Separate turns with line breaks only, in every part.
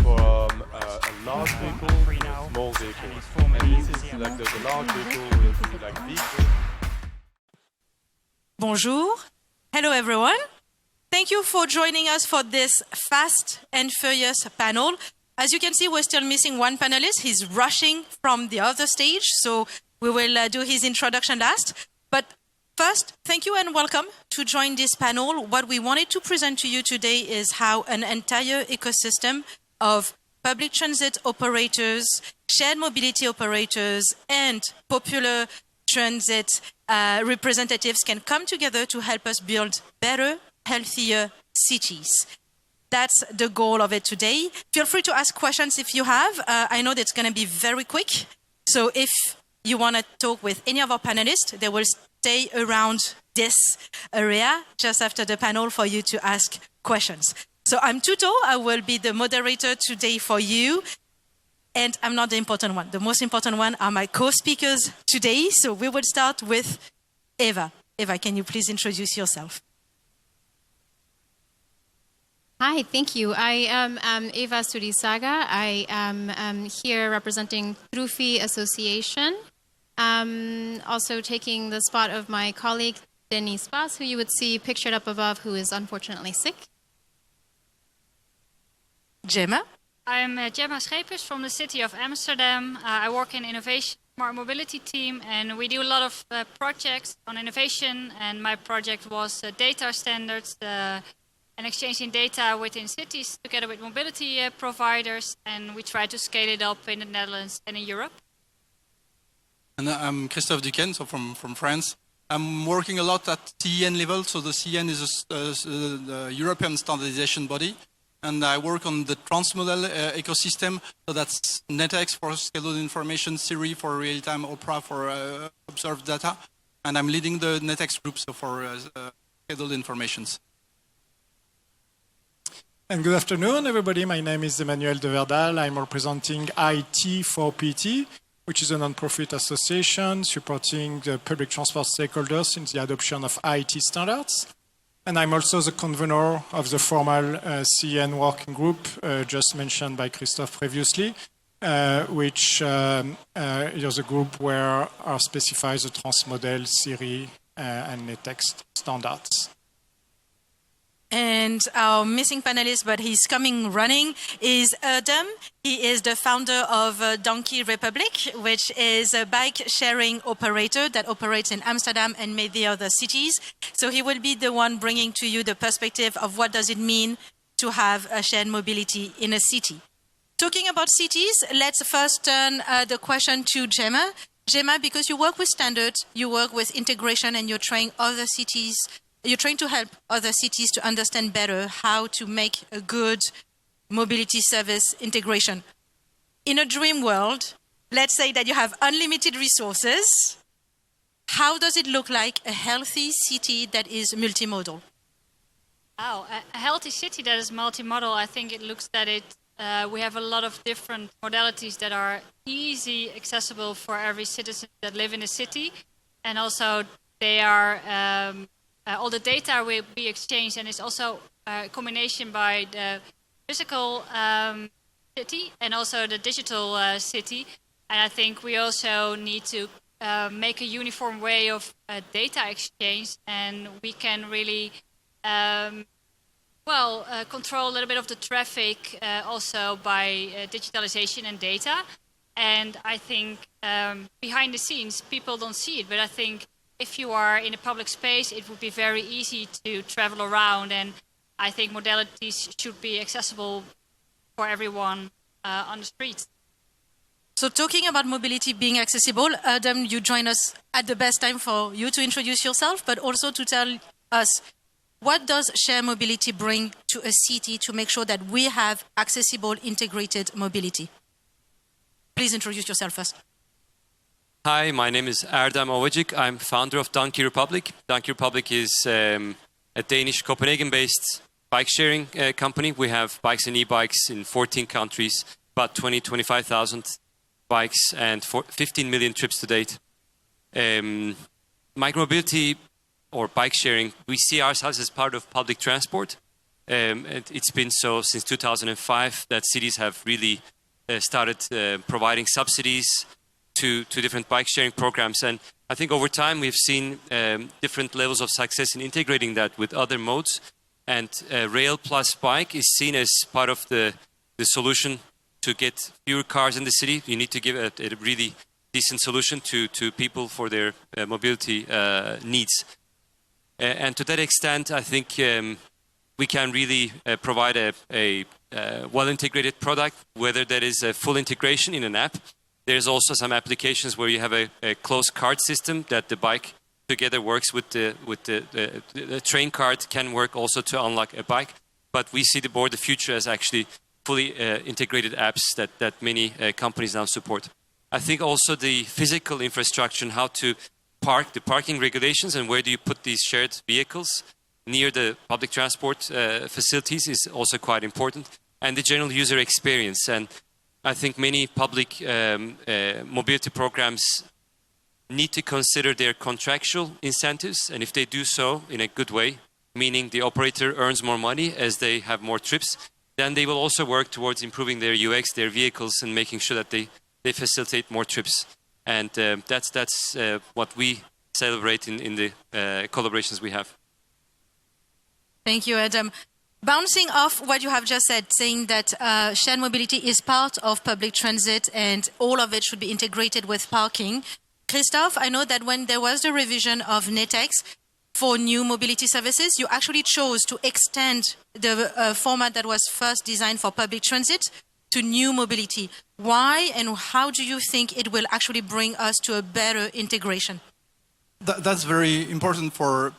from a large vehicle to a small vehicle. And this is like the large vehicle with like vehicle.
Bonjour. Hello, everyone. Thank you for joining us for this Fast and Furious panel. As you can see, we're still missing one panelist. He's rushing from the other stage, so we will do his introduction last. But first, thank you and welcome to join this panel. What we wanted to present to you today is how an entire ecosystem of public transit operators, shared mobility operators, and popular transit representatives can come together to help us build better, healthier cities. That's the goal of it today. Feel free to ask questions if you have. I know that's going to be very quick. So if you want to talk with any of our panelists, they will stay around this area just after the panel for you to ask questions. So I'm Tu-Tho. I will be the moderator today for you. And I'm not the important one. The most important one are my co-speakers today. So we will start with Eva. Eva, can you please introduce yourself?
Hi, thank you. I am Eva Asturizaga. I am here representing Trufi Association. Also taking the spot of my colleague, Denis Bas, who you would see pictured up above, who is unfortunately sick.
Gemma?
I'm Gemma Schepers from the City of Amsterdam. I work in innovation smart mobility team, and we do a lot of projects on innovation. And my project was data standards and exchanging data within cities together with mobility providers. And we try to scale it up in the Netherlands and in Europe.
And I'm Christophe Duquesne, so from France. I'm working a lot at CEN level. So the CEN is the European standardization body. And I work on the transmodal ecosystem. So that's NetX for scheduled information, Siri for real-time, Opera for observed data. And I'm leading the NetX group so for scheduled informations.
And good afternoon, everybody. My name is Emmanuel de Verdalle. I'm representing ITxPT, which is a non-profit association supporting the public transport stakeholders in the adoption of IT standards. And I'm also the convener of the formal CEN working group just mentioned by Christophe previously, which is a group where are specifies the transmodal, Siri, and NetX standards.
And our missing panelist, but he's coming running, is Erdem. He is the founder of Donkey Republic, which is a bike-sharing operator that operates in Amsterdam and many other cities. So he will be the one bringing to you the perspective of what does it mean to have a shared mobility in a city. Talking about cities, let's first turn the question to Gemma. Gemma, because you work with standards, you work with integration, and you're trying other cities. You're trying to help other cities to understand better how to make a good mobility service integration. In a dream world, let's say that you have unlimited resources. How does it look like a healthy city that is multimodal?
Wow, a healthy city that is multimodal, I think it looks that we have a lot of different modalities that are easy, accessible for every citizen that live in a city. And also they are... all the data will be exchanged, and it's also a combination by the physical city and also the digital city. And I think we also need to make a uniform way of data exchange, and we can really control a little bit of the traffic also by digitalization and data. And I think behind the scenes, people don't see it, but I think if you are in a public space, it would be very easy to travel around, and I think modalities should be accessible for everyone on the streets.
So talking about mobility being accessible, Erdem, you join us at the best time for you to introduce yourself, but also to tell us what does shared mobility bring to a city to make sure that we have accessible, integrated mobility? Please introduce yourself first.
Hi, my name is Erdem Ovacik. I'm founder of Donkey Republic. Donkey Republic is a Danish Copenhagen-based bike-sharing company. We have bikes and e-bikes in 14 countries, about 25,000 bikes and 15 million trips to date. Micromobility or bike sharing, we see ourselves as part of public transport. It's been so since 2005 that cities have really started providing subsidies to different bike sharing programs. And I think over time we've seen different levels of success in integrating that with other modes. And rail plus bike is seen as part of the solution to get fewer cars in the city. You need to give a really decent solution to people for their mobility needs. And to that extent, I think we can really provide a well-integrated product, whether that is a full integration in an app. There's also some applications where you have a closed card system that the bike together works with the train card can work also to unlock a bike. But we see the future as actually fully integrated apps that many companies now support. I think also the physical infrastructure and how to park, the parking regulations and where do you put these shared vehicles near the public transport facilities is also quite important. And the general user experience. And I think many public mobility programs need to consider their contractual incentives. And if they do so in a good way, meaning the operator earns more money as they have more trips, then they will also work towards improving their UX, their vehicles, and making sure that they facilitate more trips. And that's what we celebrate in the collaborations we have.
Thank you, Erdem. Bouncing off what you have just said, saying that shared mobility is part of public transit and all of it should be integrated with parking. Christophe, I know that when there was the revision of NETEX for new mobility services, you actually chose to extend the format that was first designed for public transit to new mobility. Why and how do you think it will actually bring us to a better integration?
That's very important for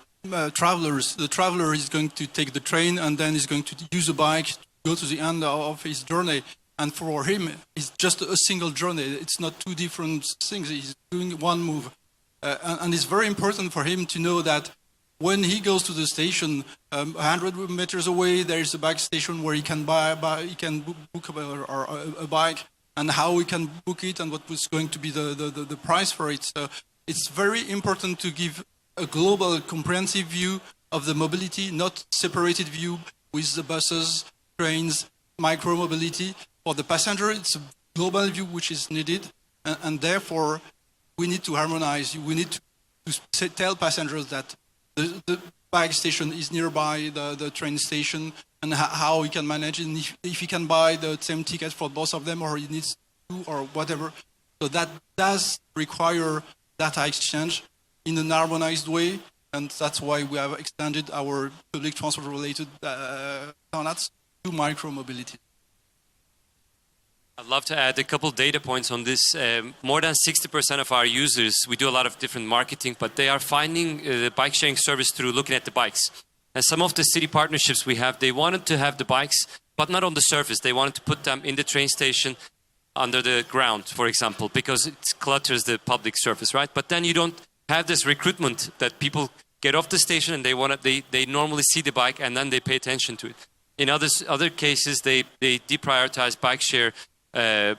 travelers. The traveler is going to take the train and then is going to use a bike to go to the end of his journey. And for him, it's just a single journey. It's not two different things. He's doing one move. And it's very important for him to know that when he goes to the station, 100 meters away, there's a bike station where he can book a bike, and how he can book it, and what was going to be the price for it. So it's very important to give a global, comprehensive view of the mobility, not separated view with the buses, trains, micro-mobility. For the passenger, it's a global view which is needed, and therefore we need to harmonize. We need to tell passengers that the bike station is nearby the train station, and how he can manage, and if he can buy the same ticket for both of them, or he needs to, or whatever. So that does require data exchange in an harmonized way, and that's why we have extended our public transport-related standards to micro-mobility.
I'd love to add a couple data points on this. More than 60% of our users, we do a lot of different marketing, but they are finding the bike sharing service through looking at the bikes. And some of the city partnerships we have, they wanted to have the bikes, but not on the surface. They wanted to put them in the train station under the ground, for example, because it clutters the public surface, right? But then you don't have this recruitment that people get off the station and they normally see the bike and then they pay attention to it. In other cases, they deprioritize bike share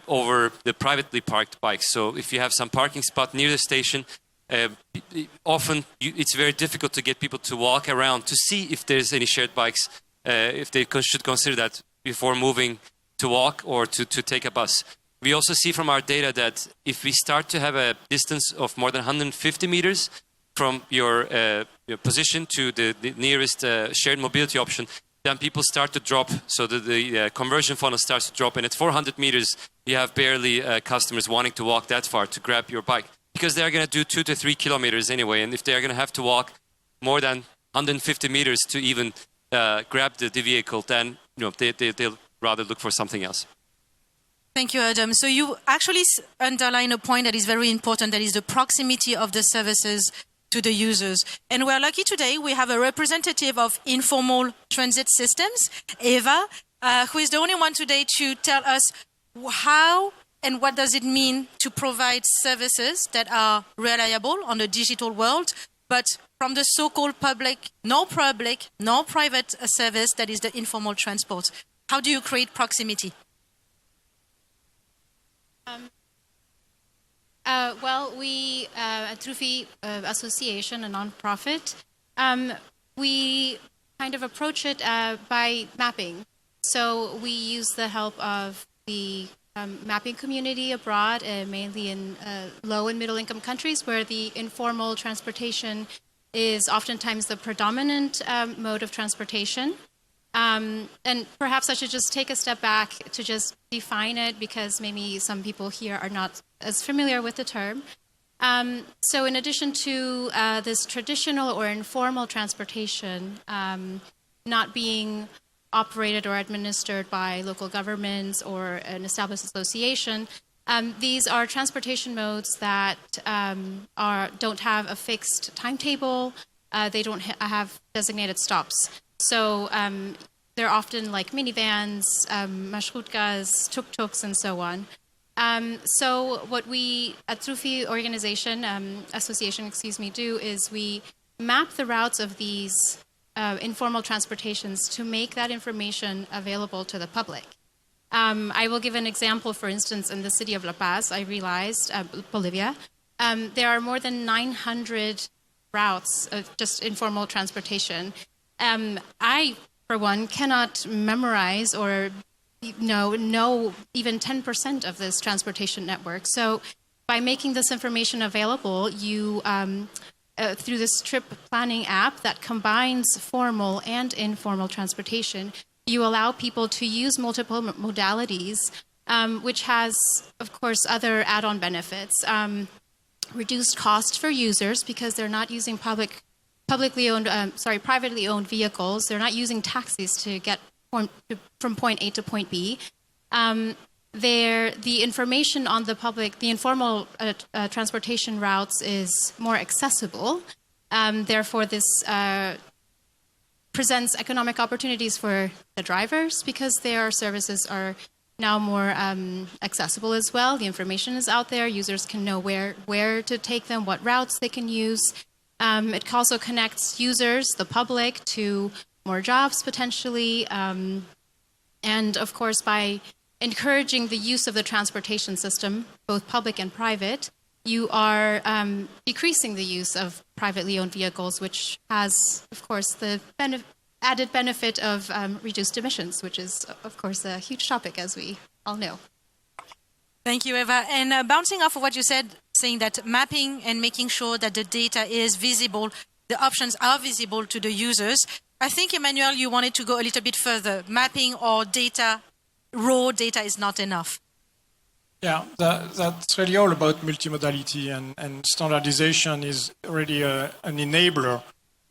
over the privately parked bikes. So if you have some parking spot near the station, often it's very difficult to get people to walk around to see if there's any shared bikes, if they should consider that before moving to walk or to take a bus. We also see from our data that if we start to have a distance of more than 150 meters from your position to the nearest shared mobility option, then people start to drop, so the conversion funnel starts to drop, and at 400 meters, you have barely customers wanting to walk that far to grab your bike, because they're going to do 2 to 3 kilometers anyway, and if they're going to have to walk more than 150 meters to even grab the vehicle, then they'll rather look for something else.
Thank you, Erdem. So you actually underline a point that is very important, that is the proximity of the services to the users. And we're lucky today, we have a representative of informal transit systems, Eva, who is the only one today to tell us how and what does it mean to provide services that are reliable on the digital world, but from the so-called public, no private service that is the informal transport. How do you create proximity?
Well, we at Trufi Association, a non-profit, we kind of approach it by mapping. So we use the help of the mapping community abroad, mainly in low and middle income countries where the informal transportation is oftentimes the predominant mode of transportation. And perhaps I should just take a step back to just define it, because maybe some people here are not as familiar with the term. So in addition to this traditional or informal transportation not being operated or administered by local governments or an established association, these are transportation modes that don't have a fixed timetable. They don't have designated stops. So they're often like minivans, marshrutkas, tuk-tuks, and so on. So what we at Trufi Association, do is we map the routes of these informal transportations to make that information available to the public. I will give an example. For instance, in the city of La Paz, I realized, Bolivia, there are more than 900 routes of just informal transportation. I, for one, cannot memorize or know even 10% of this transportation network. So by making this information available, you through this trip planning app that combines formal and informal transportation, you allow people to use multiple modalities, which has, of course, other add-on benefits. Reduced cost for users because they're not using privately owned vehicles. They're not using taxis to get from point A to point B. The information on the informal transportation routes is more accessible. Therefore, this presents economic opportunities for the drivers because their services are now more accessible as well. The information is out there. Users can know where to take them, what routes they can use. It also connects users, the public, to more jobs potentially. And of course, by encouraging the use of the transportation system, both public and private, you are decreasing the use of privately owned vehicles, which has, of course, the added benefit of reduced emissions, which is, of course, a huge topic, as we all know.
Thank you, Eva. And bouncing off of what you said, saying that mapping and making sure that the data is visible, the options are visible to the users. I think, Emmanuel, you wanted to go a little bit further. Mapping or data, raw data is not enough.
Yeah, that's really all about multimodality, and standardization is really an enabler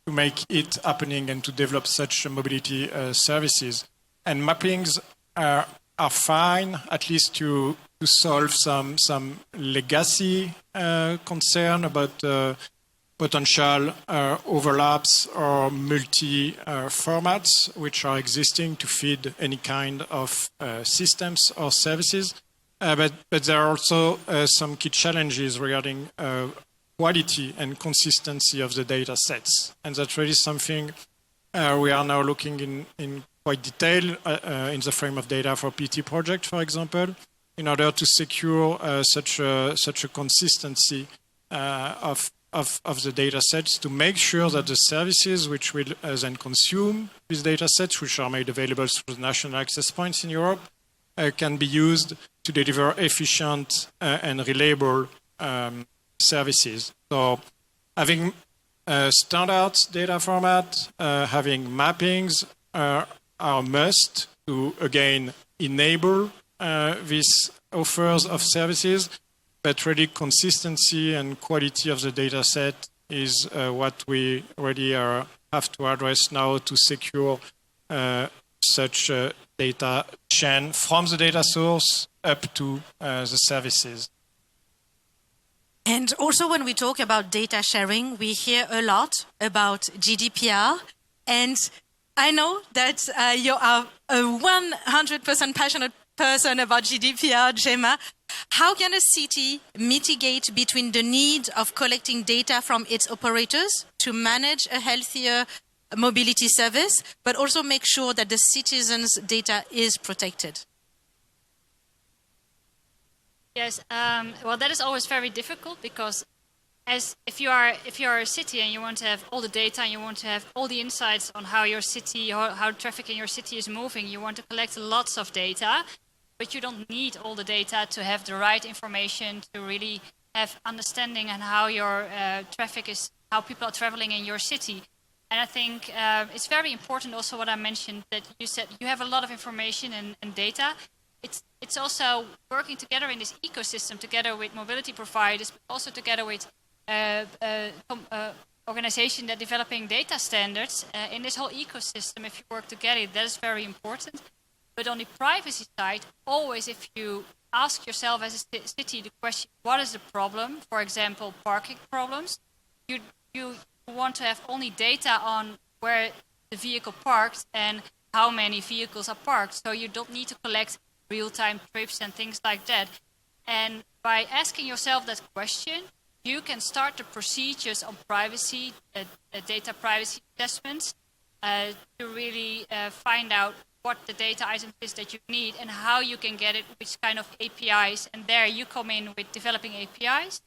to make it happening and to develop such mobility services. And mappings are fine, at least to solve some legacy concern about potential overlaps or multi-formats which are existing to feed any kind of systems or services. But there are also some key challenges regarding quality and consistency of the data sets. And that's really something we are now looking in quite detail in the frame of data for PT project, for example, in order to secure such a consistency of the data sets, to make sure that the services which will then consume these data sets, which are made available through the national access points in Europe, can be used to deliver efficient and reliable services. So having standard data format, having mappings are a must to, again, enable these offers of services, but really consistency and quality of the data set is what we really have to address now to secure such a data chain from the data source up to the services.
And also when we talk about data sharing, we hear a lot about GDPR. And I know that you are a 100% passionate person about GDPR, Gemma. How can a city mitigate between the need of collecting data from its operators to manage a healthier mobility service, but also make sure that the citizens' data is protected?
Yes, well, that is always very difficult because as if you are a city and you want to have all the data and you want to have all the insights on how your city, how traffic in your city is moving, you want to collect lots of data, but you don't need all the data to have the right information to really have understanding on how your traffic is, how people are traveling in your city. And I think it's very important also what I mentioned, that you said you have a lot of information and data. It's also working together in this ecosystem together with mobility providers, but also together with organization that developing data standards. In this whole ecosystem, if you work together, that is very important. But on the privacy side, always if you ask yourself as a city the question, what is the problem? For example, parking problems. You want to have only data on where the vehicle parked and how many vehicles are parked. So you don't need to collect real-time trips and things like that. And by asking yourself that question, you can start the procedures on privacy, data privacy assessments, to really find out what the data item is that you need and how you can get it, which kind of APIs. And there you come in with developing APIs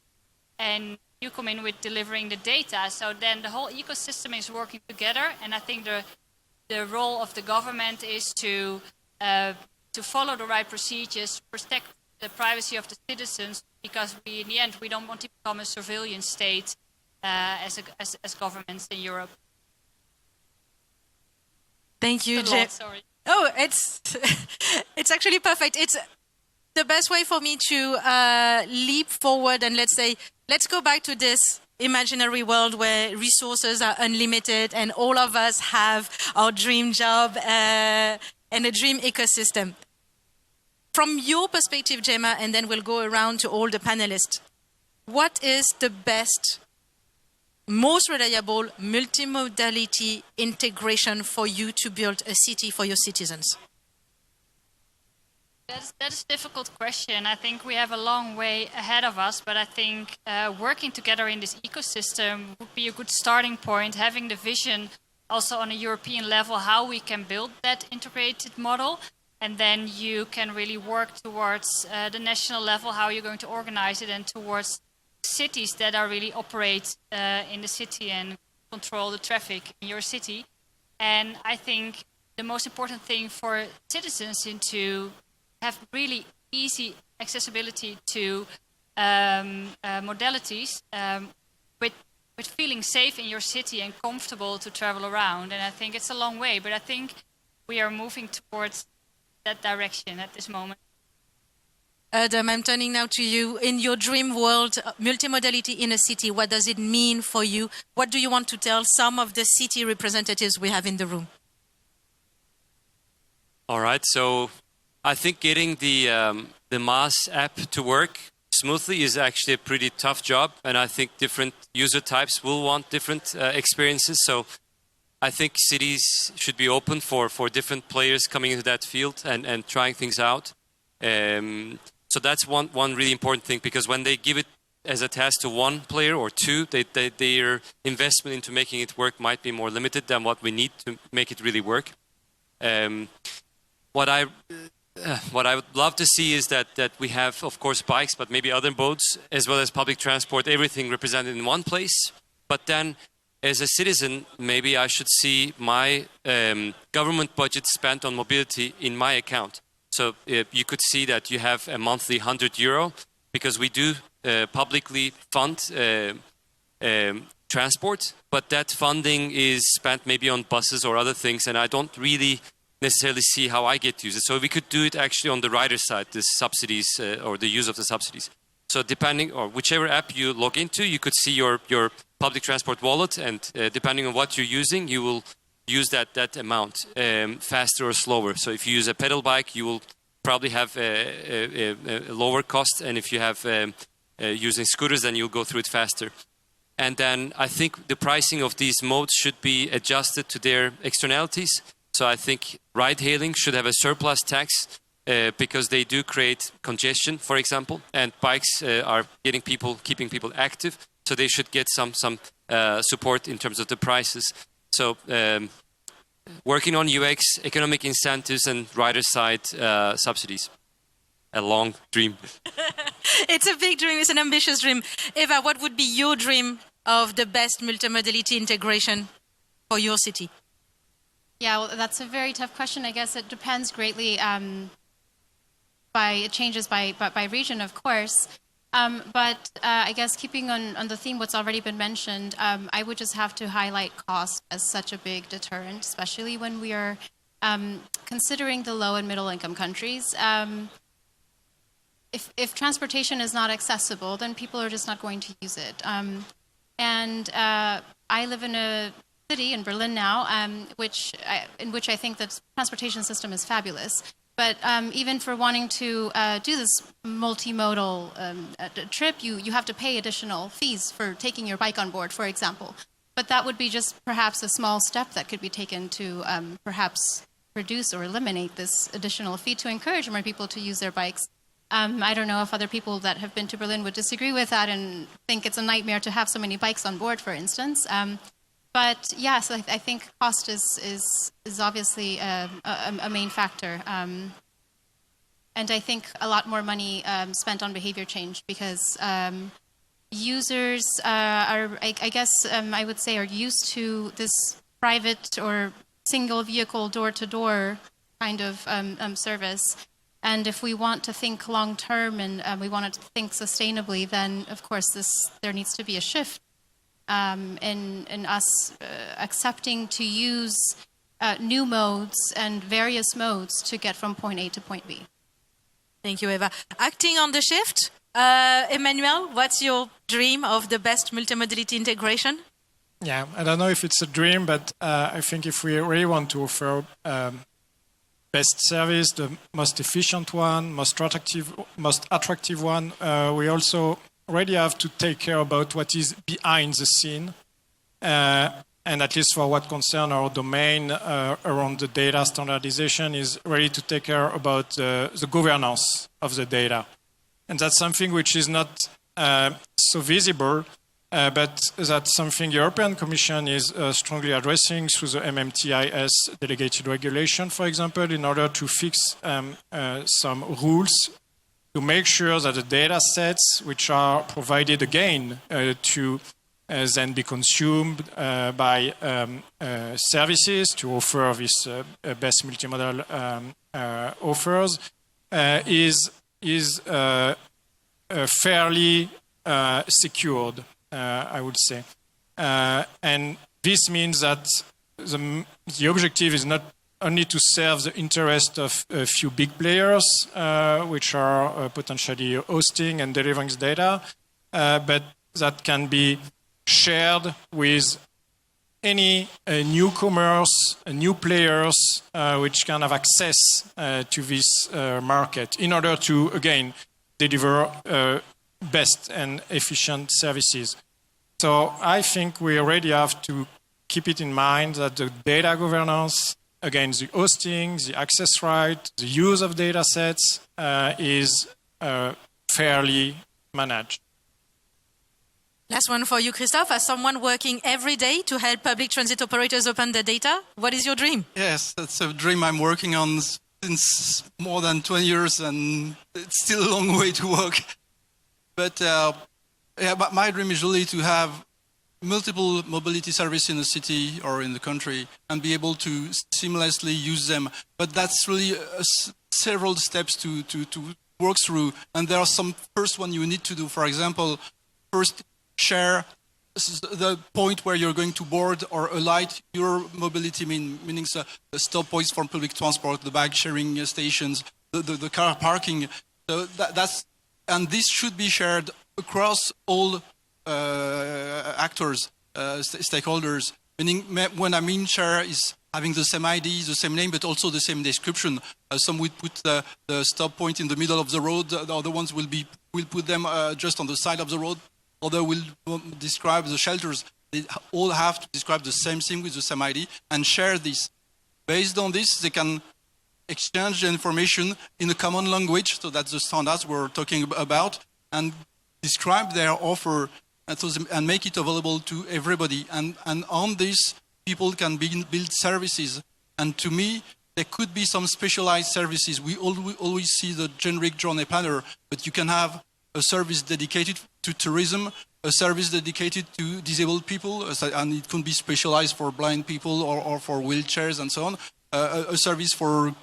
and you come in with delivering the data. So then the whole ecosystem is working together. And I think the role of the government is to follow the right procedures, protect the privacy of the citizens, because in the end, we don't want to become a surveillance state as governments in Europe.
Thank you,
Gemma.
Jim. Oh, it's actually perfect. It's the best way for me to leap forward and let's go back to this imaginary world where resources are unlimited and all of us have our dream job and a dream ecosystem. From your perspective, Gemma, and then we'll go around to all the panelists, what is the best, most reliable multimodality integration for you to build a city for your citizens?
That is a difficult question. I think we have a long way ahead of us, but I think working together in this ecosystem would be a good starting point, having the vision also on a European level, how we can build that integrated model. And then you can really work towards the national level, how you're going to organize it, and towards cities that are really operate in the city and control the traffic in your city. And I think the most important thing for citizens is to have really easy accessibility to modalities with feeling safe in your city and comfortable to travel around. And I think it's a long way, but I think we are moving towards that direction at this moment.
Erdem, I'm turning now to you. In your dream world, multimodality in a city, what does it mean for you? What do you want to tell some of the city representatives we have in the room?
All right, so I think getting the MaaS app to work smoothly is actually a pretty tough job, and I think different user types will want different experiences. So I think cities should be open for different players coming into that field and trying things out. So that's one really important thing, because when they give it as a task to one player or two, their investment into making it work might be more limited than what we need to make it really work. What I would love to see is that we have, of course, bikes, but maybe other modes, as well as public transport, everything represented in one place. But then, as a citizen, maybe I should see my government budget spent on mobility in my account. So you could see that you have a monthly €100, because we do publicly fund transport, but that funding is spent maybe on buses or other things, and I don't really necessarily see how I get to use it. So we could do it actually on the rider side, the subsidies or the use of the subsidies. So depending, or whichever app you log into, you could see your public transport wallet, and depending on what you're using, you will use that amount faster or slower. So if you use a pedal bike, you will probably have a lower cost, and if you have using scooters, then you'll go through it faster. And then I think the pricing of these modes should be adjusted to their externalities. So I think ride-hailing should have a surplus tax because they do create congestion, for example, and bikes are keeping people active, so they should get some support in terms of the prices. So working on UX, economic incentives, and rider side subsidies. a long dream.
It's a big dream. It's an ambitious dream. Eva, what would be your dream of the best multimodality integration for your city?
Yeah, well, that's a very tough question. I guess it depends greatly it changes by region, of course. But I guess keeping on the theme what's already been mentioned, I would just have to highlight cost as such a big deterrent, especially when we are considering the low and middle income countries. If transportation is not accessible, then people are just not going to use it. And I live in a city in Berlin now, in which I think the transportation system is fabulous. But even for wanting to do this multimodal trip, you have to pay additional fees for taking your bike on board, for example. But that would be just perhaps a small step that could be taken to perhaps reduce or eliminate this additional fee to encourage more people to use their bikes. I don't know if other people that have been to Berlin would disagree with that and think it's a nightmare to have so many bikes on board, for instance. But yeah, so I think cost is obviously a main factor. And I think a lot more money spent on behavior change because users are, I guess I would say, are used to this private or single vehicle door-to-door kind of service. And if we want to think long-term and we want to think sustainably, then of course there needs to be a shift in us accepting to use new modes and various modes to get from point A to point B.
Thank you, Eva. Acting on the shift, Emmanuel, what's your dream of the best multimodality integration?
Yeah, I don't know if it's a dream, but I think if we really want to offer best service, the most efficient one, most attractive one, we also really have to take care about what is behind the scene. And at least for what concern our domain around the data standardization is really to take care about the governance of the data. And that's something which is not so visible, but that's something the European Commission is strongly addressing through the MMTIS delegated regulation, for example, in order to fix some rules to make sure that the data sets which are provided again to then be consumed by services to offer this best multimodal offers is fairly secured, I would say. And this means that the objective is not only to serve the interest of a few big players, which are potentially hosting and delivering the data, but that can be shared with any newcomers, new players, which can have access to this market in order to, again, deliver best and efficient services. So I think we already have to keep it in mind that the data governance, again, the hosting, the access right, the use of data sets is fairly managed.
Last one for you, Christophe. As someone working every day to help public transit operators open their data, what is your dream?
Yes, that's a dream I'm working on since more than 20 years, and it's still a long way to walk. But my dream is really to have multiple mobility services in the city or in the country and be able to seamlessly use them. But that's really several steps to work through. And there are some first one you need to do. For example, first share the point where you're going to board or alight your mobility, meaning the stop points for public transport, the bike sharing stations, the car parking. So and this should be shared across all actors, stakeholders. Meaning, when I mean share is having the same ID, the same name, but also the same description. Some would put the stop point in the middle of the road. The other ones will put them just on the side of the road. Other will describe the shelters. They all have to describe the same thing with the same ID and share this. Based on this, they can exchange the information in a common language, so that's the standards we're talking about, and describe their offer and make it available to everybody. And on this, people can build services. And to me, there could be some specialized services. We always see the generic journey planner, but you can have a service dedicated to tourism, a service dedicated to disabled people, and it can be specialized for blind people or for wheelchairs and so on, a service for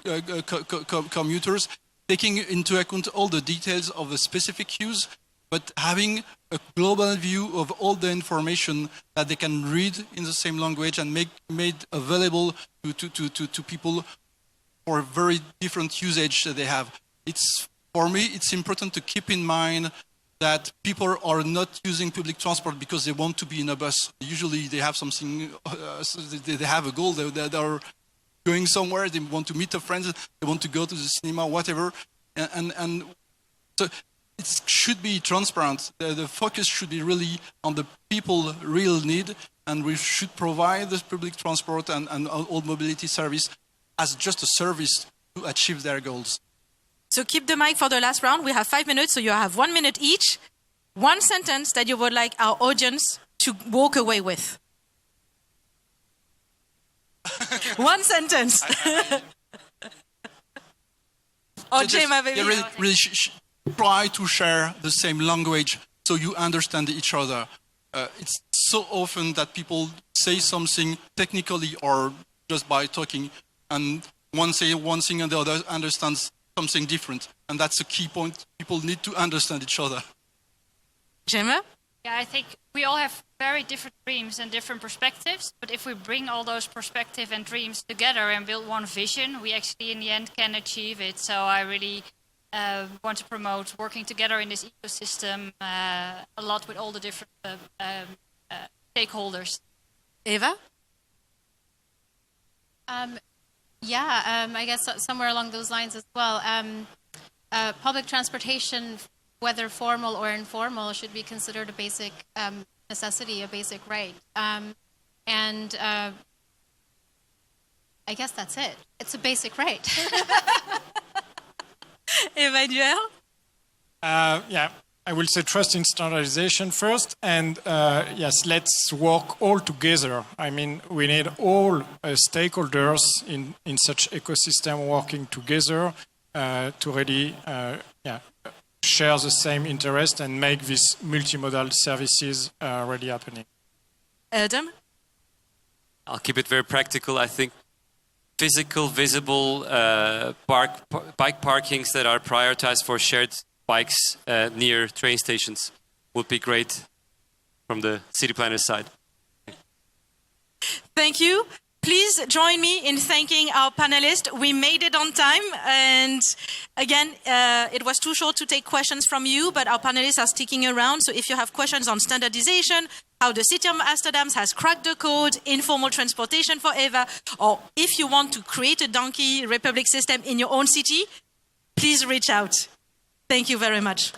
commuters, taking into account all the details of the specific use, but having a global view of all the information that they can read in the same language and make made available to people for very different usage that they have. For me, it's important to keep in mind that people are not using public transport because they want to be in a bus. Usually they have something, they have a goal, they are going somewhere, they want to meet a friend, they want to go to the cinema, whatever. And so it should be transparent. The focus should be really on the people real need, and we should provide this public transport and all mobility service as just a service to achieve their goals.
So keep the mic for the last round. We have 5 minutes, so you have 1 minute each. One sentence that you would like our audience to walk away with. One sentence. Oh, Gemma, baby.
Really try to share the same language so you understand each other. It's so often that people say something technically or just by talking, and one say one thing and the other understands something different, and that's a key point. People need to understand each other.
Gemma?
Yeah, I think we all have very different dreams and different perspectives, but if we bring all those perspectives and dreams together and build one vision, we actually in the end can achieve it. So I really want to promote working together in this ecosystem a lot with all the different stakeholders.
Eva?
I guess somewhere along those lines as well. Public transportation, whether formal or informal, should be considered a basic necessity, a basic right. I guess that's it. It's a basic right.
Emmanuel?
I will say trust in standardization first, and yes, let's work all together. I mean, we need all stakeholders in such ecosystem working together to really share the same interest and make these multimodal services really happening.
Erdem?
I'll keep it very practical. I think physical, visible bike parkings that are prioritized for shared bikes near train stations would be great from the city planner's side.
Thank you. Please join me in thanking our panelists. We made it on time, and again, it was too short to take questions from you, but our panelists are sticking around. So if you have questions on standardization, how the City of Amsterdam has cracked the code, informal transportation for Eva, or if you want to create a donkey republic system in your own city, please reach out. Thank you very much.